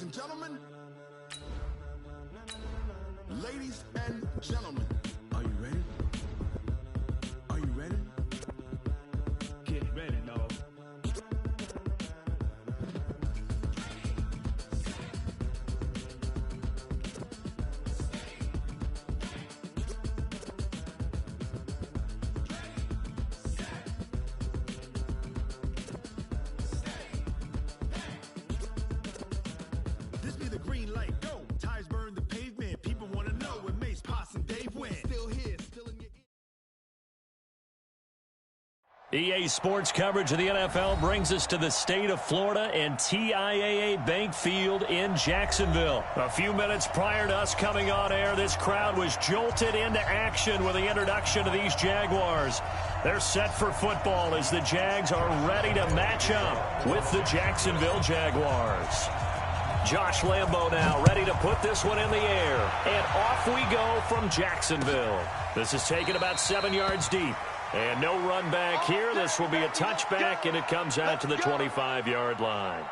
Ladies and gentlemen. Ladies and gentlemen. Are you ready? Are you ready? Get ready, dog. This be the green light, go. Tires burn the pavement. People want to know where Mace, Poss, and Dave went. Still here, still in your EA Sports coverage of the NFL brings us to the state of Florida and TIAA Bank Field in Jacksonville. A few minutes prior to us coming on air, this crowd was jolted into action with the introduction of these Jaguars. They're set for football as the Jags are ready to match up with the Jacksonville Jaguars. Josh Lambo now ready to put this one in the air. And off we go from Jacksonville. This is taken about 7 yards deep. And no run back here. This will be a touchback, and it comes out to the 25-yard line.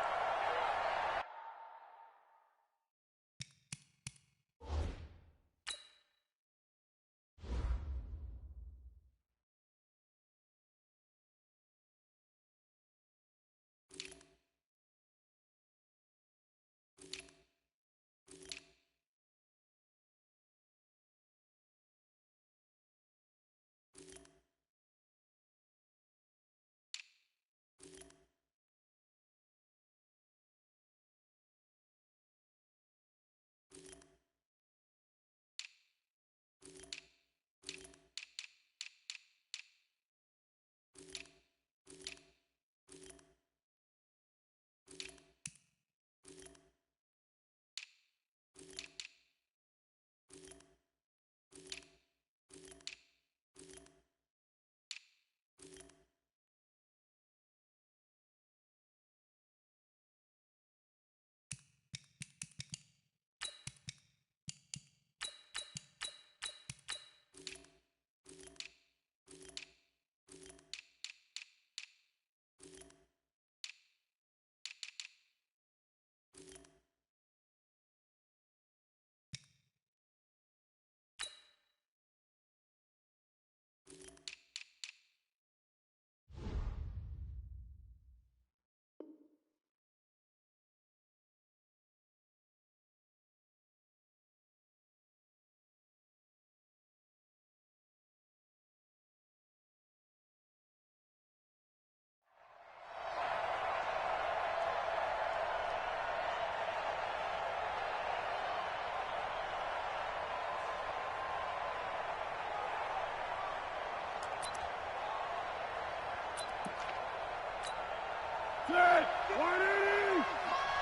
Set! 180!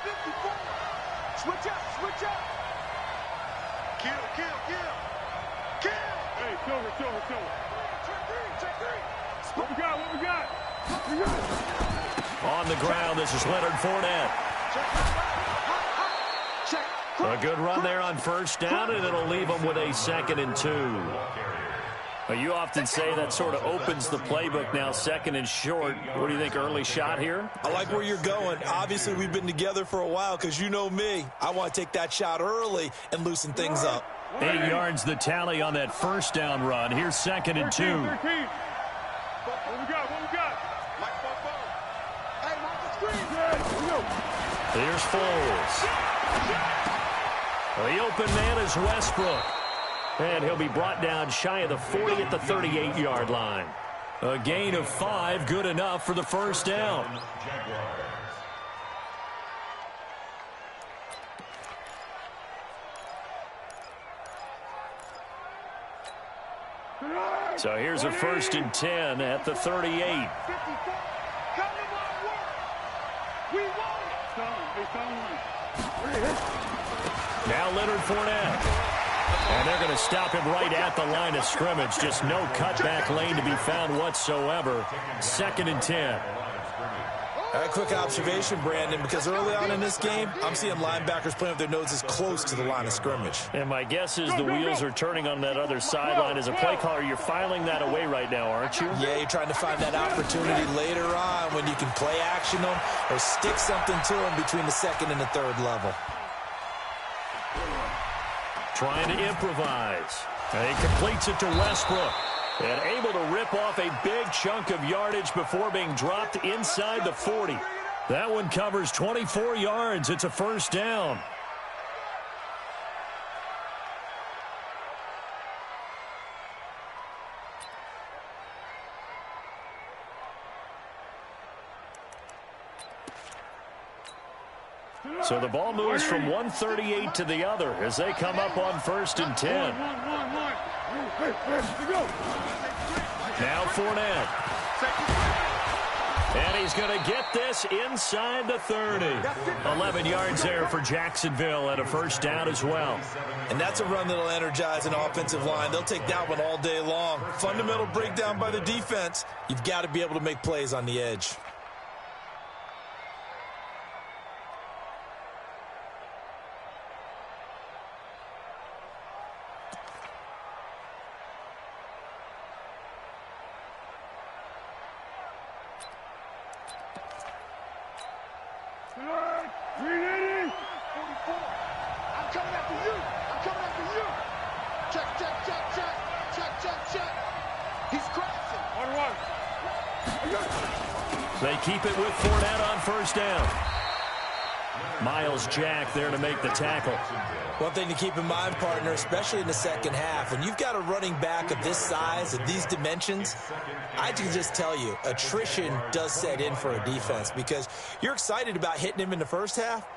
54! Switch up! Switch up! Kill! Kill! Kill! Kill! Hey, kill her! Kill her! Kill her! Check three! Check three! What we got? What we got? What we got? On the ground, this is Leonard Fournette. A good run there on first down, and it'll leave them with a 2nd and 2. Well, you often say that sort of opens the playbook now, 2nd and short. What do you think, early shot here? I like where you're going. Obviously, we've been together for a while because you know me. I want to take that shot early and loosen things up. 8 yards the tally on that first down run. Here's 2nd and 2. 13. What we got? What we got? Hey, mark the screen. Here's Foles. The open man is Westbrook. And he'll be brought down shy of the 40 at the 38-yard line. A gain of 5, good enough for the first down. So here's a 1st and 10 at the 38. Now Leonard Fournette. And they're going to stop him right at the line of scrimmage. Just no cutback lane to be found whatsoever. 2nd and 10. A quick observation, Brandon, because early on in this game, I'm seeing linebackers playing with their noses close to the line of scrimmage. And my guess is the wheels are turning on that other sideline. As a play caller, you're filing that away right now, aren't you? Yeah, you're trying to find that opportunity later on when you can play action them or stick something to them between the 2nd and the 3rd level. trying to improvise. And he completes it to Westbrook. And able to rip off a big chunk of yardage before being dropped inside the 40. That one covers 24 yards. It's a first down. So the ball moves from 138 to the other as they come up on 1st and 10. Now Fournette. And he's going to get this inside the 30. 11 yards there for Jacksonville and a first down as well. And that's a run that'll energize an offensive line. They'll take that one all day long. Fundamental breakdown by the defense. You've got to be able to make plays on the edge. They keep it with Fournette on first down. Miles Jack there to make the tackle. One thing to keep in mind, partner, especially in the second half, when you've got a running back of this size, of these dimensions, I can just tell you, attrition does set in for a defense because you're excited about hitting him in the first half.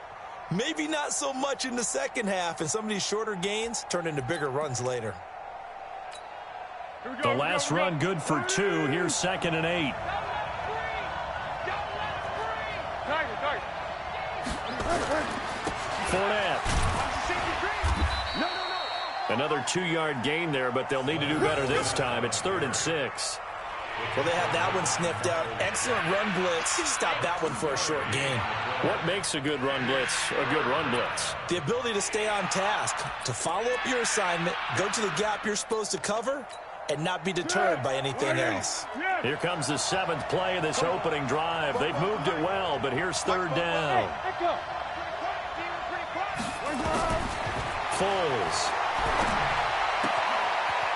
Maybe not so much in the second half, and some of these shorter gains turn into bigger runs later. The last run good for 2. Here's 2nd and 8. Fournette. Another 2-yard gain there, but they'll need to do better this time. It's 3rd and 6. Well, they had that one sniffed out. Excellent run blitz. Stop that one for a short gain. What makes a good run blitz a good run blitz? The ability to stay on task, to follow up your assignment, go to the gap you're supposed to cover, and not be deterred by anything else. Here comes the 7th play of this opening drive. They've moved it well, but here's 3rd down. Foles.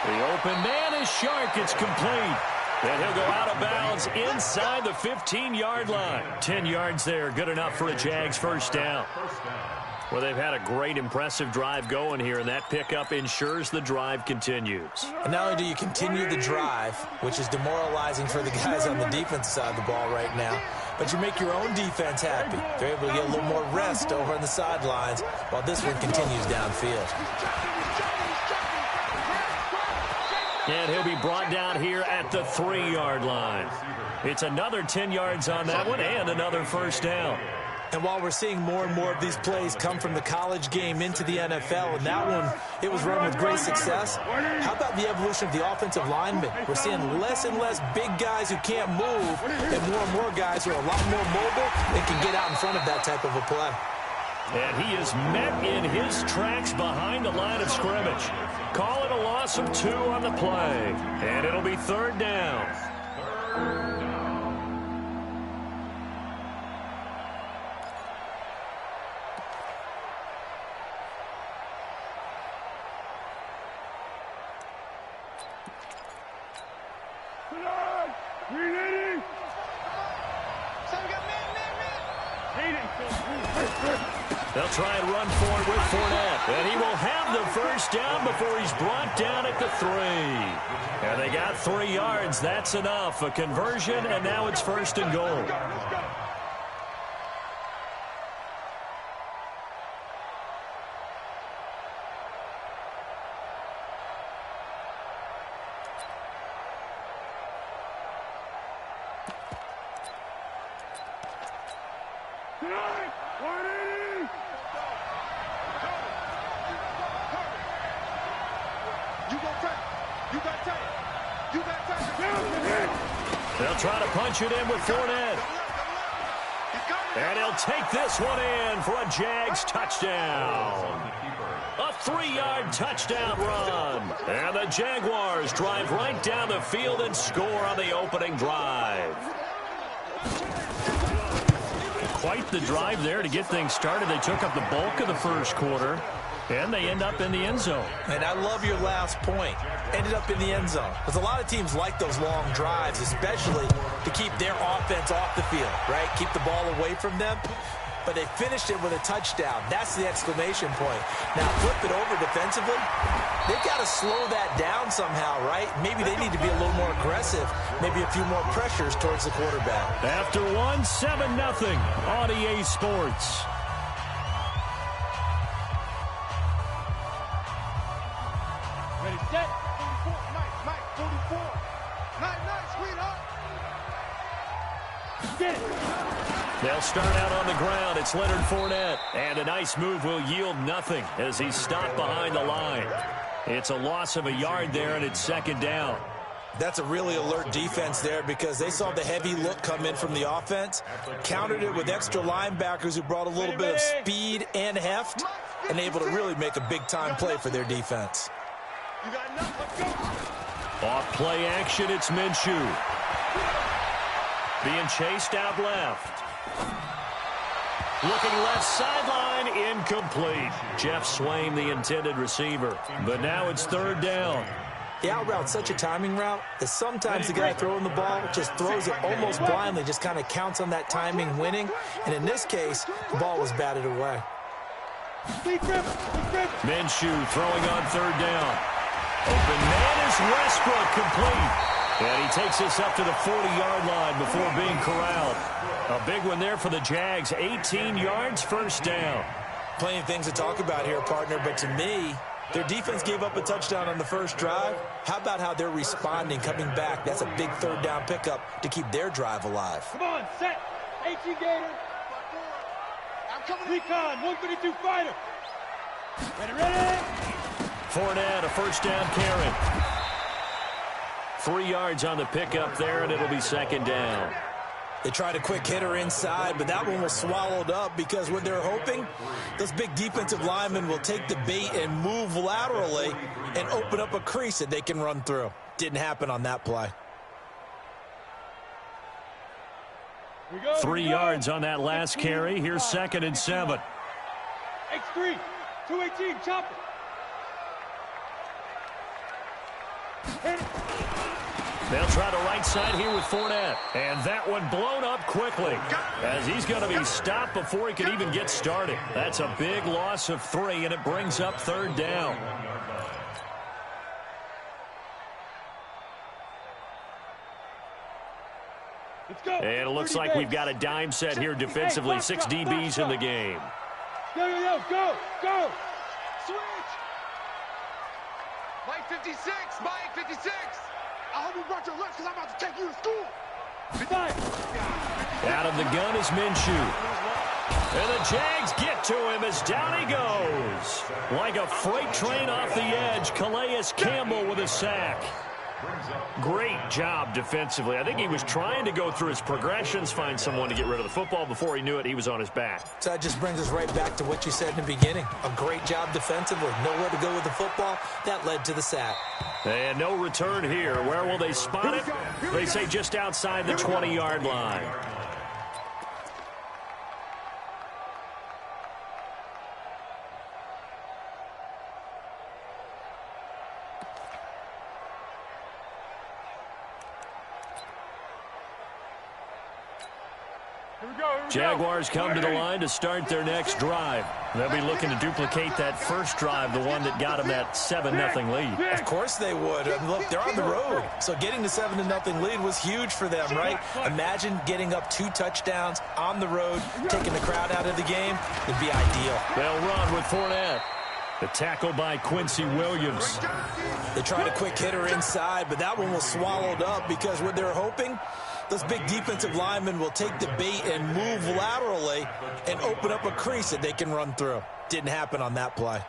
The open man is Shark. It's complete. And he'll go out of bounds inside the 15-yard line. 10 yards there, good enough for a Jags first down. Well, they've had a great, impressive drive going here, and that pickup ensures the drive continues. And not only do you continue the drive, which is demoralizing for the guys on the defense side of the ball right now, but you make your own defense happy. They're able to get a little more rest over on the sidelines while this one continues downfield. And he'll be brought down here at the 3-yard line. It's another 10 yards on that one and another first down. And while we're seeing more and more of these plays come from the college game into the NFL, and that one, it was run with great success, how about the evolution of the offensive linemen? We're seeing less and less big guys who can't move and more guys who are a lot more mobile and can get out in front of that type of a play. And he is met in his tracks behind the line of scrimmage. Call it a loss of 2 on the play. And it'll be 3rd down. They'll try and run for it with Fournette. And he will have the first down before he's brought down at the 3. And they got 3 yards. That's enough. A conversion, and now it's 1st and goal. They'll try to punch it in with Fournette. And he'll take this one in for a Jags touchdown. A 3-yard touchdown run. And the Jaguars drive right down the field and score on the opening drive. Quite the drive there to get things started. They took up the bulk of the first quarter. And they end up in the end zone. And I love your last point. Ended up in the end zone. Because a lot of teams like those long drives, especially to keep their offense off the field, right? Keep the ball away from them. But they finished it with a touchdown. That's the exclamation point. Now, flip it over defensively. They've got to slow that down somehow, right? Maybe they need to be a little more aggressive. Maybe a few more pressures towards the quarterback. After one, 7-0 on EA Sports. Ready, set. 44, Mike, 44. Night, sweetheart. Get it. They'll start out on the ground. It's Leonard Fournette. And a nice move will yield nothing as he's stopped behind the line. It's a loss of a yard there, and it's second down. That's a really alert defense there because they saw the heavy look come in from the offense, countered it with extra linebackers who brought a little bit of speed and heft, and able to really make a big-time play for their defense. You got enough, let's go. Off play action, it's Minshew. Being chased out left. Looking left sideline, incomplete. Jeff Swain, the intended receiver. But now it's third down. The out route's such a timing route that sometimes the guy throwing the ball just throws it almost blindly, just kind of counts on that timing winning. And in this case, the ball was batted away. Minshew throwing on third down. Open man is Westbrook, complete. And he takes us up to the 40-yard line before being corralled. A big one there for the Jags. 18 yards, first down. Plenty of things to talk about here, partner, but to me, their defense gave up a touchdown on the first drive. How about how they're responding, coming back? That's a big third down pickup to keep their drive alive. Come on, set. 18 Gator. I'm coming. Recon, 132 fighter. Ready. Fournette, a first down carry. 3 yards on the pickup there, and it'll be second down. They tried a quick hitter inside, but that one was swallowed up because what they're hoping, those big defensive linemen will take the bait and move laterally and open up a crease that they can run through. Didn't happen on that play. 3 yards on that last carry. Here's second and 7. X3, 218, chopper. Hit it. They'll try the right side here with Fournette. And that one blown up quickly as he's going to be stopped before he can even get started. That's a big loss of 3, and it brings up third down. Let's go. And it looks like we've got a dime set here defensively. 6 DBs in the game. Yo, go. Switch. Mike 56. I hope you brought your lunch because I'm about to take you to school. Out of the gun is Minshew. And the Jags get to him as down he goes. Like a freight train off the edge, Calais Campbell with a sack. Great job defensively. I think he was trying to go through his progressions, find someone to get rid of the football. Before he knew it, he was on his back. So that just brings us right back to what you said in the beginning. A great job defensively. Nowhere to go with the football. That led to the sack. And no return here. Where will they spot it? They say just outside the 20-yard line. Jaguars come to the line to start their next drive. They'll be looking to duplicate that first drive, the one that got them that 7-0 lead. Of course they would. I mean, look, they're on the road. So getting the 7-0 lead was huge for them, right? Imagine getting up 2 touchdowns on the road, taking the crowd out of the game. It'd be ideal. They'll run with Fournette. The tackle by Quincy Williams. They tried a quick hitter inside, but that one was swallowed up because what they're hoping, those big defensive linemen will take the bait and move laterally and open up a crease that they can run through. Didn't happen on that play.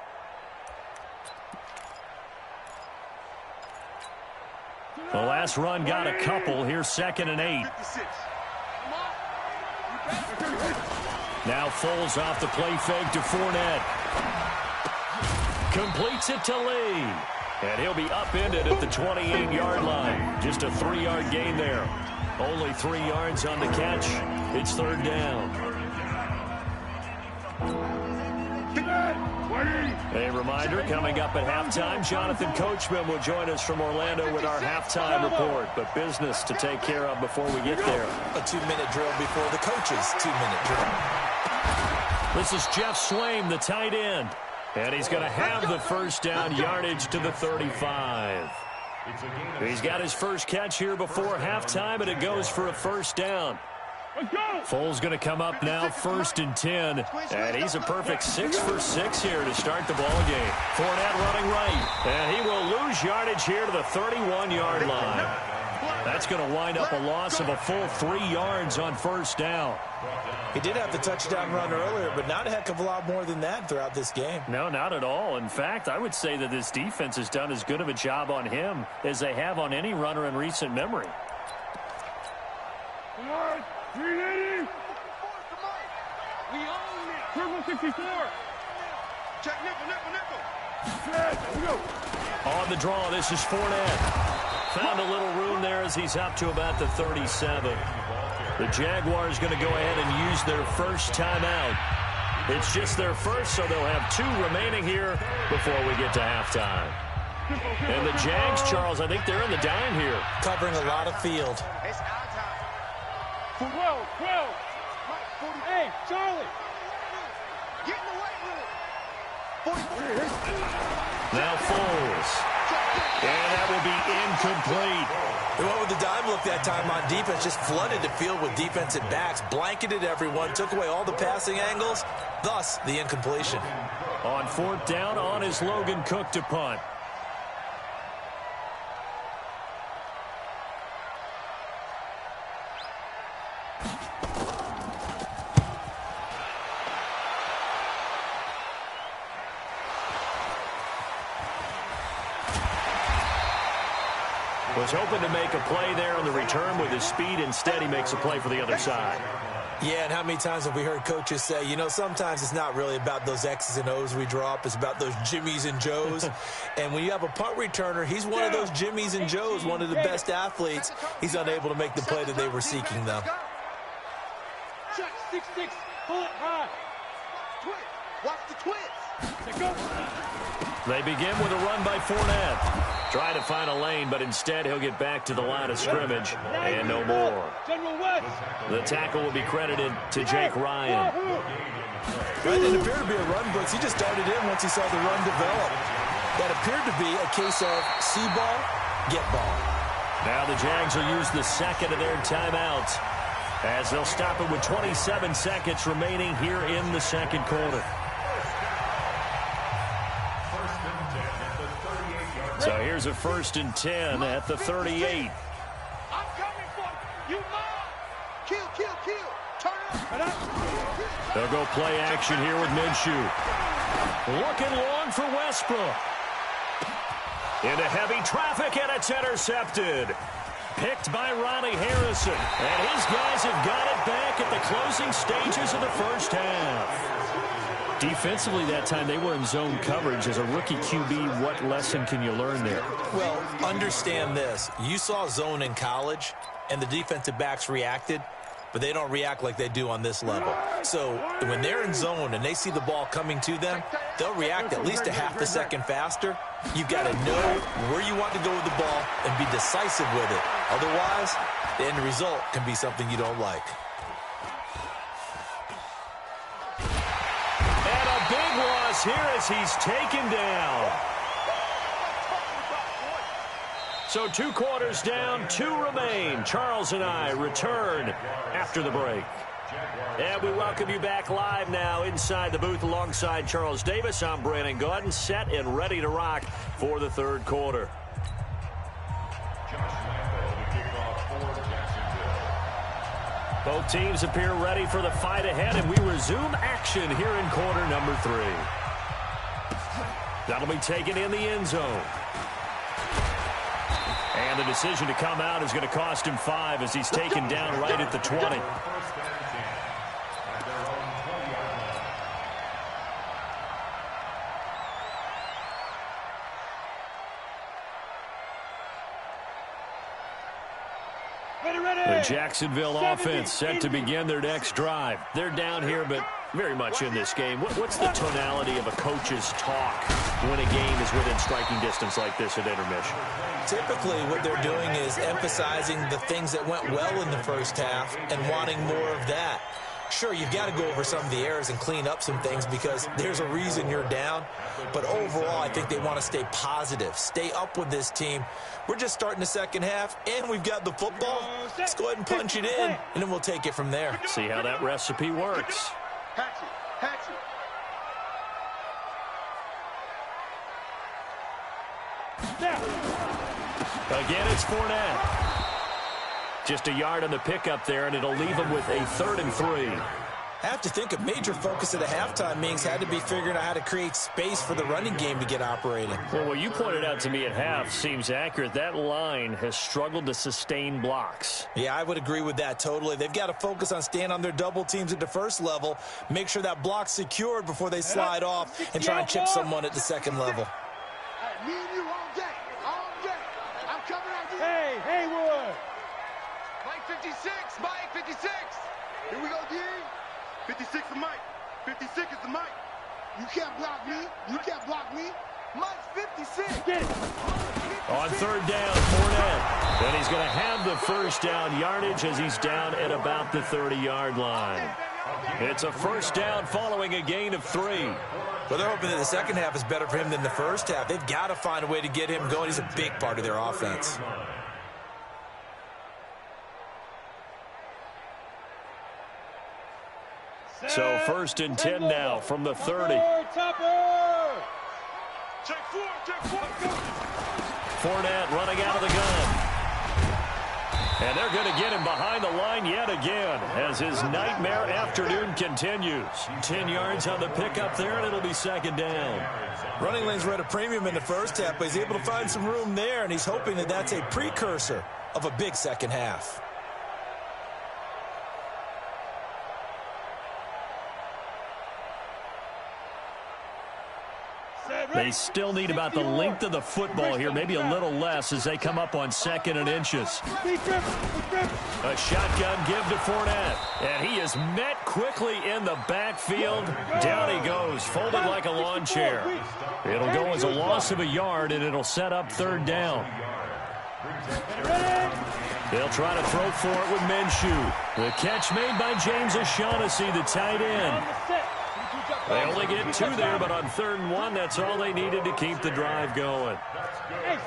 The last run got a couple. Here's second and 8. Now Foles off the play fake to Fournette. Completes it to Lee. And he'll be upended at the 28-yard line. Just a 3-yard gain there. Only 3 yards on the catch. It's third down. A reminder, coming up at halftime, Jonathan Coachman will join us from Orlando with our halftime report. But business to take care of before we get there. A 2-minute drill before the coach's 2-minute drill. This is Jeff Swaim, the tight end. And he's going to have the first down, yardage to the 35. He's got his first catch here before halftime, and it goes for a first down. Foles going to come up now, 1st and 10. And he's a perfect 6 for 6 here to start the ball game. Fournette running right. And he will lose yardage here to the 31-yard line. That's going to wind up a loss of a full 3 yards on first down. He did have the touchdown run earlier, but not a heck of a lot more than that throughout this game. No, not at all. In fact, I would say that this defense has done as good of a job on him as they have on any runner in recent memory. 380. We own it. Purple 64. Check nickel. On the draw, this is Fournette. Found a little room there as he's up to about the 37. The Jaguars going to go ahead and use their first timeout. It's just their first, so they'll have 2 remaining here before we get to halftime. And the Jags, Charles, I think they're in the dime here. Covering a lot of field. 12. Hey, Charlie. Get in the weight room. Now Foles. And that will be incomplete. They went with the dime look that time on defense, just flooded the field with defensive backs, blanketed everyone, took away all the passing angles, thus the incompletion. On 4th down, on is Logan Cook to punt. Was hoping to make a play there on the return with his speed. Instead, he makes a play for the other side. Yeah, and how many times have we heard coaches say, you know, sometimes it's not really about those X's and O's we drop. It's about those Jimmies and Joes. And when you have a punt returner, he's one of those Jimmies and Joes, one of the best athletes. He's unable to make the play that they were seeking, though. Check 6-6. Pull it high. Twitch. Watch the twitch. They begin with a run by Fournette. Try to find a lane, but instead he'll get back to the line of scrimmage and no more. The tackle will be credited to Jake Ryan. That didn't appear to be a run blitz. He just darted in once he saw the run develop. That appeared to be a case of see ball, get ball. Now the Jags will use the second of their timeouts as they'll stop it with 27 seconds remaining here in the second quarter. So here's a 1st and 10 at the 38. I'm coming for you. Kill. Turn up. They'll go play action here with Minshew. Looking long for Westbrook. Into heavy traffic, and it's intercepted. Picked by Ronnie Harrison. And his guys have got it back at the closing stages of the first half. Defensively that time, they were in zone coverage. As a rookie QB, what lesson can you learn there? Well, understand this. You saw zone in college, and the defensive backs reacted, but they don't react like they do on this level. So when they're in zone and they see the ball coming to them, they'll react at least a half a second faster. You've got to know where you want to go with the ball and be decisive with it. Otherwise, the end result can be something you don't like. Big loss here as he's taken down. So 2 quarters down, 2 remain. Charles and I return after the break. And we welcome you back live now inside the booth alongside Charles Davis. I'm Brandon Gaudin, set and ready to rock for the 3rd quarter. Both teams appear ready for the fight ahead, and we resume action here in quarter number 3. That'll be taken in the end zone. And the decision to come out is going to cost him 5 as he's taken down right at the 20. The Jacksonville offense set to begin their next drive. They're down here, but Very much in this game. What's the tonality of a coach's talk when a game is within striking distance like this at intermission? Typically, what they're doing is emphasizing the things that went well in the first half and wanting more of that. Sure, you've got to go over some of the errors and clean up some things because there's a reason you're down. But overall, I think they want to stay positive, stay up with this team. We're just starting the second half, and we've got the football. Let's go ahead and punch it in, and then we'll take it from there. See how that recipe works. Hatchet. Again, it's Fournette. Just a yard on the pickup there, and it'll leave him with a 3rd and 3. I have to think a major focus at the halftime means had to be figuring out how to create space for the running game to get operating. Well, what you pointed out to me at half seems accurate. That line has struggled to sustain blocks. Yeah, I would agree with that totally. They've got to focus on staying on their double teams at the first level, make sure that block's secured before they slide off and try and chip someone at the second level. Me and you all day. I'm coming at you. Hey, Haywood. Mike 56, Mike 56. Here we go, D. 56 is Mike. 56 is the Mike. You can't block me. Mike's 56. Get it. On 3rd down, Fournette. And he's going to have the first down yardage as he's down at about the 30-yard line. It's a first down following a gain of 3. Well, they're hoping that the second half is better for him than the first half. They've got to find a way to get him going. He's a big part of their offense. So 1st and 10 now from the 30. Check four. Fournette running out of the gun. And they're going to get him behind the line yet again as his nightmare afternoon continues. 10 yards on the pickup there, and it'll be 2nd down. Running lanes were at a premium in the first half, but he's able to find some room there, and he's hoping that that's a precursor of a big second half. They still need about the length of the football here, maybe a little less as they come up on 2nd and inches. A shotgun give to Fournette, and he is met quickly in the backfield. Down he goes, folded like a lawn chair. It'll go as a loss of a yard, and it'll set up 3rd down. They'll try to throw for it with Minshew. The catch made by James O'Shaughnessy, the tight end. They only get 2 there, but on 3rd and 1, that's all they needed to keep the drive going.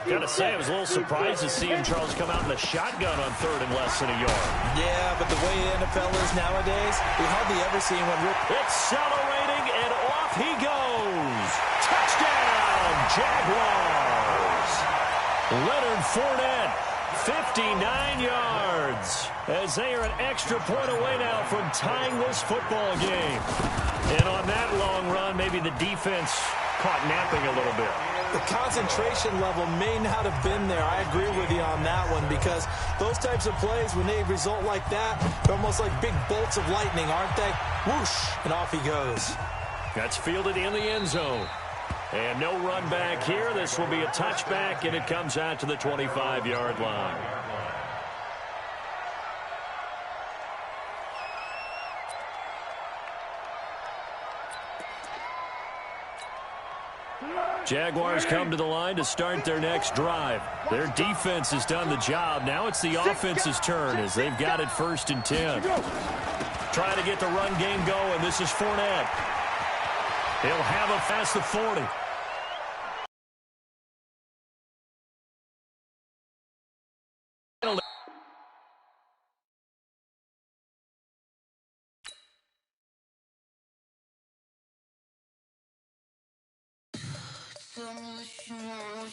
Got to say, I was a little surprised to see him, Charles, come out in the shotgun on 3rd and less than a yard. Yeah, but the way the NFL is nowadays, we hardly ever see anyone rip. Accelerating, and off he goes. Touchdown, Jaguars. Leonard Fournette, 59 yards, as they are an extra point away now from tying this football game. And on that long run, maybe the defense caught napping a little bit. The concentration level may not have been there. I agree with you on that one because those types of plays, when they result like that, they're almost like big bolts of lightning, aren't they? Whoosh, and off he goes. That's fielded in the end zone. And no run back here. This will be a touchback, and it comes out to the 25-yard line. Jaguars come to the line to start their next drive. Their defense has done the job. Now it's the offense's turn as they've got it 1st and 10. Trying to get the run game going. This is Fournette. He'll have him past the 40. Tell me what you want.